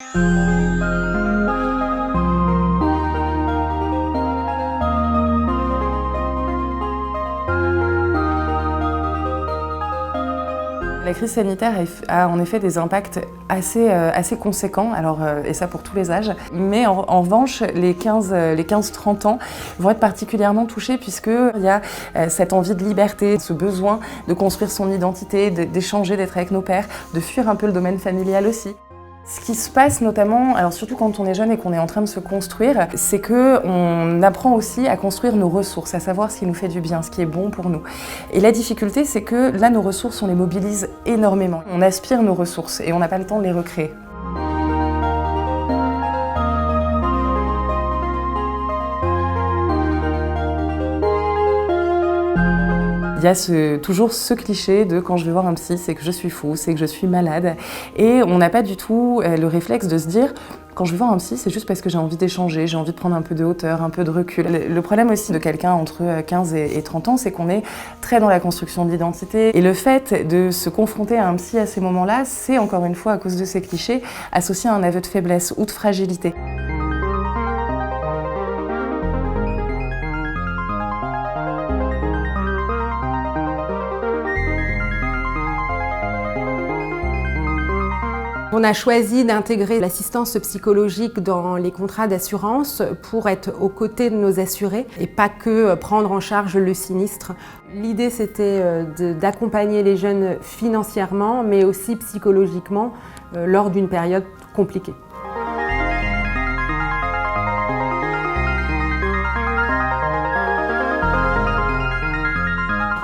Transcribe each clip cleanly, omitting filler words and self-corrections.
La crise sanitaire a en effet des impacts assez conséquents, et ça pour tous les âges. Mais en revanche, les 15-30 ans vont être particulièrement touchés puisqu'il y a cette envie de liberté, ce besoin de construire son identité, d'échanger, d'être avec nos pairs, de fuir un peu le domaine familial aussi. Ce qui se passe notamment, alors surtout quand on est jeune et qu'on est en train de se construire, c'est qu'on apprend aussi à construire nos ressources, à savoir ce qui nous fait du bien, ce qui est bon pour nous. Et la difficulté, c'est que là, nos ressources, on les mobilise énormément. On aspire nos ressources et on n'a pas le temps de les recréer. Il y a toujours ce cliché de quand je vais voir un psy, c'est que je suis fou, c'est que je suis malade. Et on n'a pas du tout le réflexe de se dire quand je vais voir un psy, c'est juste parce que j'ai envie d'échanger, j'ai envie de prendre un peu de hauteur, un peu de recul. Le problème aussi de quelqu'un entre 15 et 30 ans, c'est qu'on est très dans la construction de l'identité. Et le fait de se confronter à un psy à ces moments-là, c'est encore une fois, à cause de ces clichés, associé à un aveu de faiblesse ou de fragilité. On a choisi d'intégrer l'assistance psychologique dans les contrats d'assurance pour être aux côtés de nos assurés et pas que prendre en charge le sinistre. L'idée, c'était d'accompagner les jeunes financièrement, mais aussi psychologiquement lors d'une période compliquée.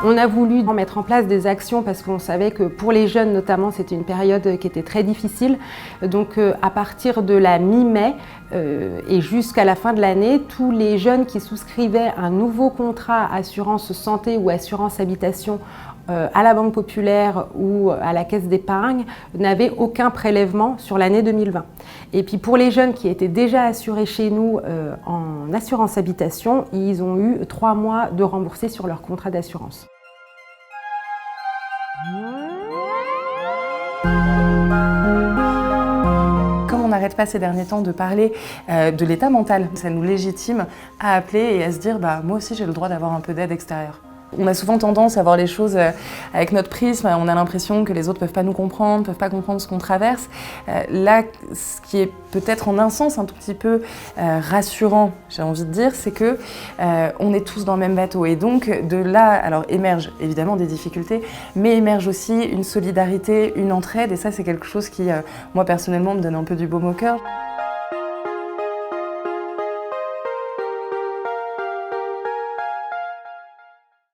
On a voulu mettre en place des actions parce qu'on savait que pour les jeunes notamment, c'était une période qui était très difficile. Donc à partir de la mi-mai et jusqu'à la fin de l'année, tous les jeunes qui souscrivaient un nouveau contrat assurance santé ou assurance habitation à la Banque Populaire ou à la Caisse d'épargne n'avaient aucun prélèvement sur l'année 2020. Et puis pour les jeunes qui étaient déjà assurés chez nous en assurance habitation, ils ont eu 3 mois de remboursés sur leur contrat d'assurance. Comme on n'arrête pas ces derniers temps de parler de l'état mental, ça nous légitime à appeler et à se dire moi aussi j'ai le droit d'avoir un peu d'aide extérieure. On a souvent tendance à voir les choses avec notre prisme, on a l'impression que les autres ne peuvent pas nous comprendre, ne peuvent pas comprendre ce qu'on traverse. Là, ce qui est peut-être en un sens un tout petit peu rassurant, j'ai envie de dire, c'est que on est tous dans le même bateau. Et donc de là, alors émergent évidemment des difficultés, mais émerge aussi une solidarité, une entraide, et ça c'est quelque chose qui, moi personnellement, me donne un peu du baume au cœur.